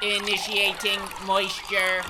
Initiating moisture.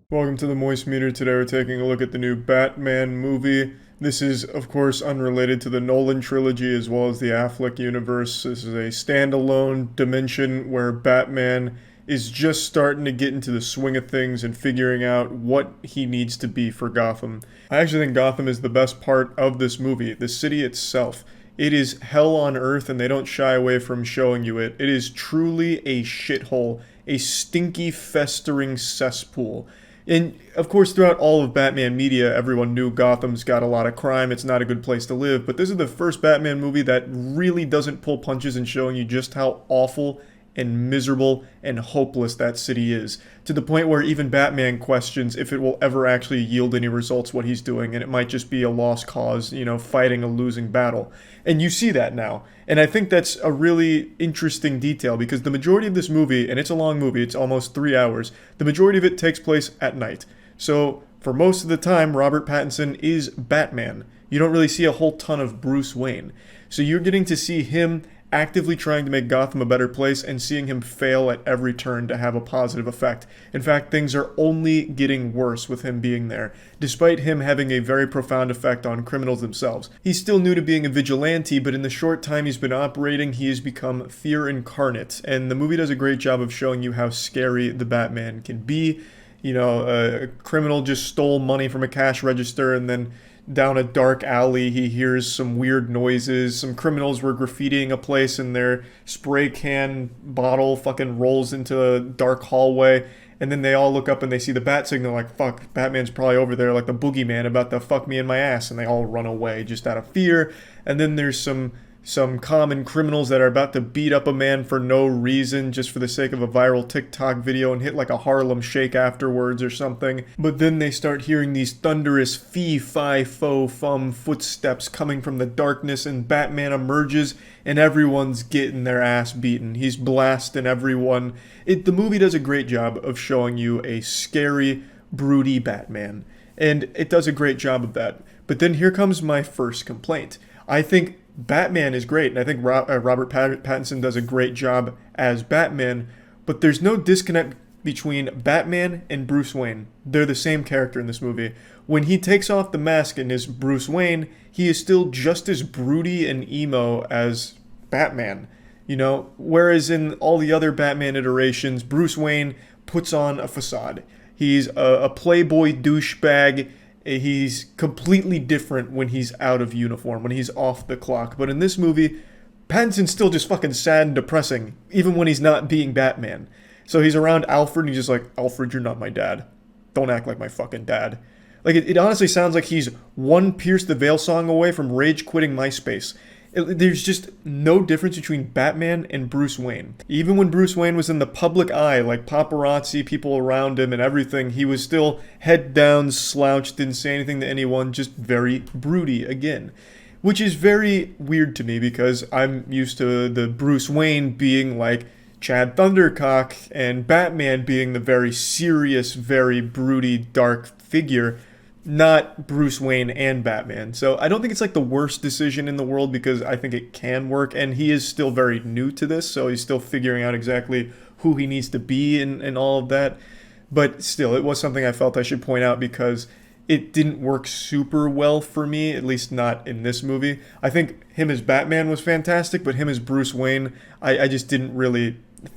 Welcome to the Moist Meter. Today we're taking a look at the new Batman movie. This is, of course, unrelated to the Nolan trilogy as well as the Affleck universe. This is a standalone dimension where Batman is just starting to get into the swing of things and figuring out what he needs to be for Gotham. I actually think Gotham is the best part of this movie, the city itself. It is hell on earth, and they don't shy away from showing you it. It is truly a shithole, a stinky, festering cesspool. And, of course, throughout all of Batman media, everyone knew Gotham's got a lot of crime, it's not a good place to live, but this is the first Batman movie that really doesn't pull punches in showing you just how awful and miserable and hopeless that city is, to the point where even Batman questions if it will ever actually yield any results what he's doing, and it might just be a lost cause, fighting a losing battle. And you see that now. And I think that's a really interesting detail, because the majority of this movie, and it's a long movie, it's almost 3 hours, the majority of it takes place at night. So for most of the time, Robert Pattinson is Batman. You don't really see a whole ton of Bruce Wayne. So you're getting to see him actively trying to make Gotham a better place and seeing him fail at every turn to have a positive effect. In fact, things are only getting worse with him being there, despite him having a very profound effect on criminals themselves. He's still new to being a vigilante, but in the short time he's been operating, he has become fear incarnate, and the movie does a great job of showing you how scary the Batman can be. A criminal just stole money from a cash register, and then down a dark alley, he hears some weird noises. Some criminals were graffitiing a place, and their spray can bottle fucking rolls into a dark hallway. And then they all look up and they see the bat signal, like, fuck, Batman's probably over there like the boogeyman about to fuck me in my ass. And they all run away just out of fear. And then there's some common criminals that are about to beat up a man for no reason, just for the sake of a viral TikTok video, and hit like a Harlem Shake afterwards or something. But then they start hearing these thunderous fee-fi-fo-fum footsteps coming from the darkness, and Batman emerges, and everyone's getting their ass beaten. He's blasting everyone. The movie does a great job of showing you a scary, broody Batman, and it does a great job of that. But then here comes my first complaint. I think Batman is great, and I think Robert Pattinson does a great job as Batman, but there's no disconnect between Batman and Bruce Wayne. They're the same character in this movie. When he takes off the mask and is Bruce Wayne, he is still just as broody and emo as Batman. Whereas in all the other Batman iterations, Bruce Wayne puts on a facade. He's a playboy douchebag. He's completely different when he's out of uniform, when he's off the clock. But in this movie, Pattinson's still just fucking sad and depressing, even when he's not being Batman. So he's around Alfred, and he's just like, Alfred, you're not my dad. Don't act like my fucking dad. Like, it honestly sounds like he's one Pierce the Veil song away from rage quitting MySpace. There's just no difference between Batman and Bruce Wayne. Even when Bruce Wayne was in the public eye, like paparazzi, people around him and everything, he was still head down, slouched, didn't say anything to anyone, just very broody again. Which is very weird to me, because I'm used to the Bruce Wayne being like Chad Thundercock and Batman being the very serious, very broody, dark figure, not Bruce Wayne and Batman. So I don't think it's like the worst decision in the world, because I think it can work, and he is still very new to this, so he's still figuring out exactly who he needs to be and all of that. But still, it was something I felt I should point out, because it didn't work super well for me, at least not in this movie. I think him as Batman was fantastic, but him as Bruce Wayne, I just didn't really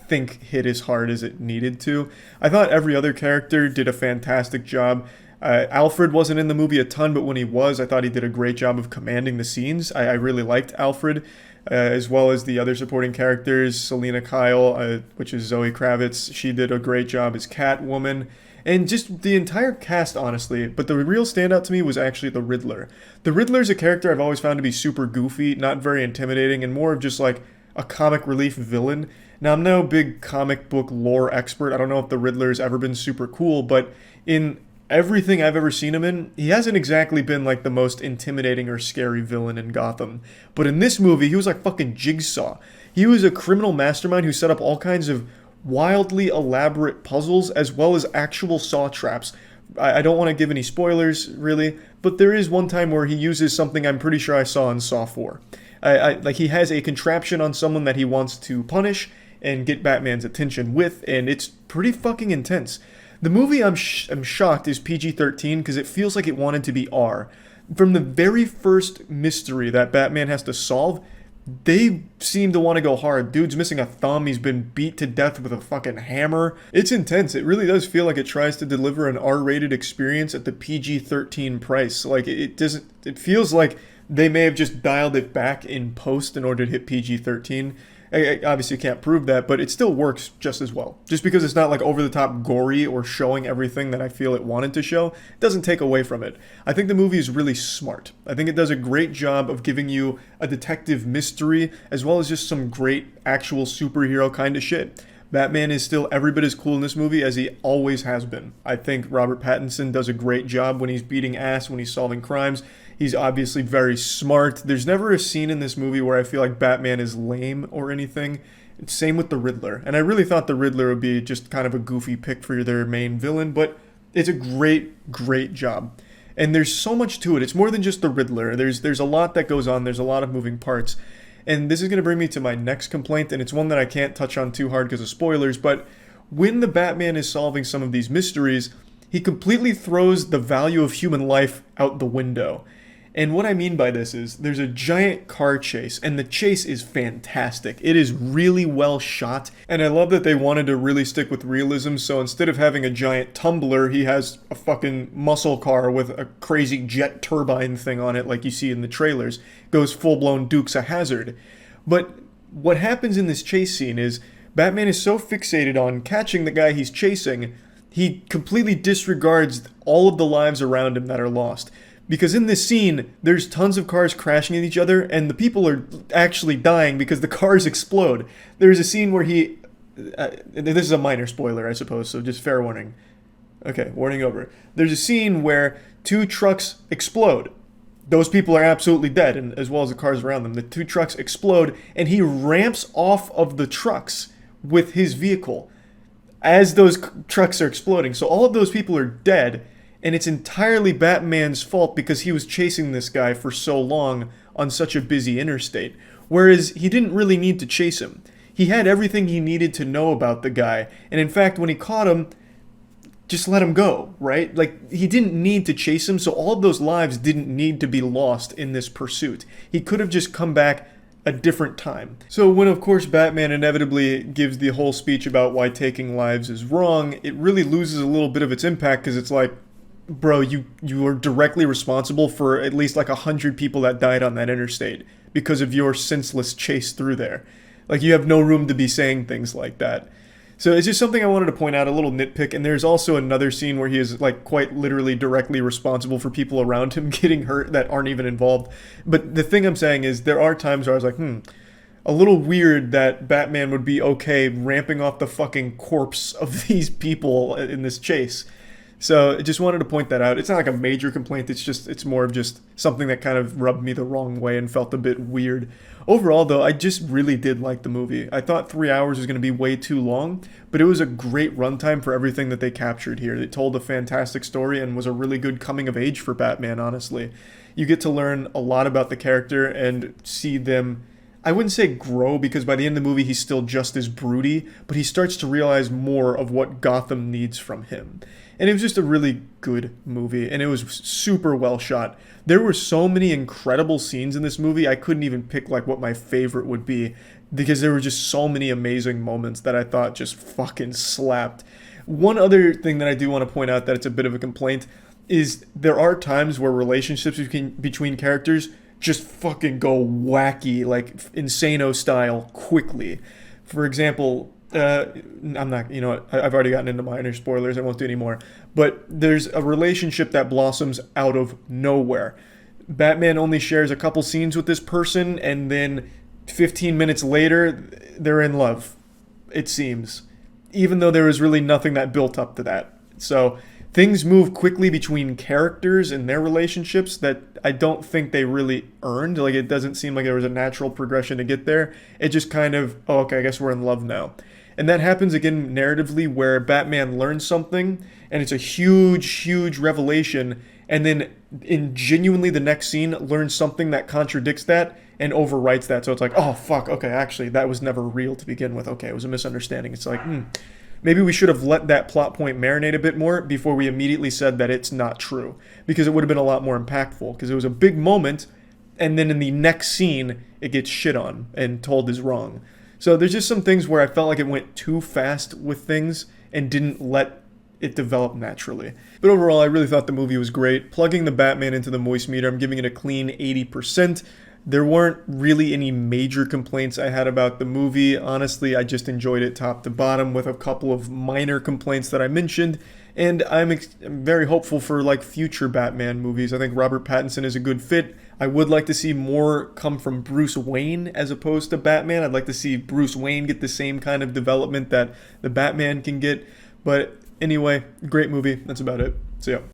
think hit as hard as it needed to. I thought every other character did a fantastic job. Alfred wasn't in the movie a ton, but when he was, I thought he did a great job of commanding the scenes. I really liked Alfred, as well as the other supporting characters. Selena Kyle, which is Zoe Kravitz, she did a great job as Catwoman. And just the entire cast, honestly. But the real standout to me was actually the Riddler. The Riddler is a character I've always found to be super goofy, not very intimidating, and more of just like a comic relief villain. Now, I'm no big comic book lore expert. I don't know if the Riddler's ever been super cool, but in everything I've ever seen him in, he hasn't exactly been like the most intimidating or scary villain in Gotham. But in this movie, he was like fucking Jigsaw. He was a criminal mastermind who set up all kinds of wildly elaborate puzzles, as well as actual saw traps I don't want to give any spoilers, really, but there is one time where he uses something I'm pretty sure I saw in Saw 4. Like, he has a contraption on someone that he wants to punish and get Batman's attention with, and it's pretty fucking intense. The movie, I'm shocked, is PG-13 because it feels like it wanted to be R. From the very first mystery that Batman has to solve, they seem to want to go hard. Dude's missing a thumb. He's been beat to death with a fucking hammer. It's intense. It really does feel like it tries to deliver an R-rated experience at the PG-13 price. Like, it doesn't. It feels like they may have just dialed it back in post in order to hit PG-13. I obviously can't prove that, but it still works just as well. Just because it's not like over-the-top gory or showing everything that I feel it wanted to show, doesn't take away from it. I think the movie is really smart. I think it does a great job of giving you a detective mystery, as well as just some great actual superhero kind of shit. Batman is still every bit as cool in this movie as he always has been. I think Robert Pattinson does a great job when he's beating ass, when he's solving crimes. He's obviously very smart. There's never a scene in this movie where I feel like Batman is lame or anything. Same with the Riddler. And I really thought the Riddler would be just kind of a goofy pick for their main villain, but it's a great, great job. And there's so much to it. It's more than just the Riddler. There's a lot that goes on. There's a lot of moving parts. And this is going to bring me to my next complaint, and it's one that I can't touch on too hard because of spoilers, but when the Batman is solving some of these mysteries, he completely throws the value of human life out the window. And what I mean by this is there's a giant car chase, and the chase is fantastic. It is really well shot, and I love that they wanted to really stick with realism, so instead of having a giant tumbler, he has a fucking muscle car with a crazy jet turbine thing on it like you see in the trailers. Goes full-blown Dukes of Hazzard. But what happens in this chase scene is Batman is so fixated on catching the guy he's chasing, he completely disregards all of the lives around him that are lost. Because in this scene, there's tons of cars crashing into each other, and the people are actually dying because the cars explode. There's a scene where this is a minor spoiler, I suppose, so just fair warning. Okay, warning over. There's a scene where 2 trucks explode. Those people are absolutely dead, and as well as the cars around them. The 2 trucks explode, and he ramps off of the trucks with his vehicle as those trucks are exploding. So all of those people are dead, and it's entirely Batman's fault because he was chasing this guy for so long on such a busy interstate. Whereas he didn't really need to chase him. He had everything he needed to know about the guy. And in fact, when he caught him, just let him go, right? Like, he didn't need to chase him, so all of those lives didn't need to be lost in this pursuit. He could have just come back a different time. So when, of course, Batman inevitably gives the whole speech about why taking lives is wrong, it really loses a little bit of its impact because it's like, bro, you are directly responsible for at least like 100 people that died on that interstate because of your senseless chase through there. Like, you have no room to be saying things like that. So it's just something I wanted to point out, a little nitpick. And there's also another scene where he is like quite literally directly responsible for people around him getting hurt that aren't even involved. But the thing I'm saying is there are times where I was like, a little weird that Batman would be okay ramping off the fucking corpse of these people in this chase. So I just wanted to point that out. It's not like a major complaint. It's more of just something that kind of rubbed me the wrong way and felt a bit weird. Overall, though, I just really did like the movie. I thought 3 hours was going to be way too long, but it was a great runtime for everything that they captured here. It told a fantastic story and was a really good coming of age for Batman, honestly. You get to learn a lot about the character and see them, I wouldn't say grow, because by the end of the movie he's still just as broody, but he starts to realize more of what Gotham needs from him. And it was just a really good movie, and it was super well shot. There were so many incredible scenes in this movie, I couldn't even pick like what my favorite would be, because there were just so many amazing moments that I thought just fucking slapped. One other thing that I do want to point out that it's a bit of a complaint is there are times where relationships between characters just fucking go wacky, like Insano style, quickly. For example, I'm not, I've already gotten into minor spoilers, I won't do any more. But there's a relationship that blossoms out of nowhere. Batman only shares a couple scenes with this person, and then 15 minutes later, they're in love, it seems. Even though there was really nothing that built up to that. So things move quickly between characters and their relationships that I don't think they really earned. Like, it doesn't seem like there was a natural progression to get there. It just kind of, oh, okay, I guess we're in love now. And that happens again narratively where Batman learns something and it's a huge, huge revelation, and then in genuinely the next scene learns something that contradicts that and overwrites that. So it's like, oh fuck, okay, actually that was never real to begin with. Okay, it was a misunderstanding. It's like, maybe we should have let that plot point marinate a bit more before we immediately said that it's not true, because it would have been a lot more impactful, because it was a big moment and then in the next scene it gets shit on and told is wrong. So there's just some things where I felt like it went too fast with things and didn't let it develop naturally. But overall, I really thought the movie was great. Plugging the Batman into the moist meter, I'm giving it a clean 80%. There weren't really any major complaints I had about the movie. Honestly, I just enjoyed it top to bottom with a couple of minor complaints that I mentioned. And I'm very hopeful for like future Batman movies. I think Robert Pattinson is a good fit. I would like to see more come from Bruce Wayne as opposed to Batman. I'd like to see Bruce Wayne get the same kind of development that the Batman can get. But anyway, great movie. That's about it. See ya.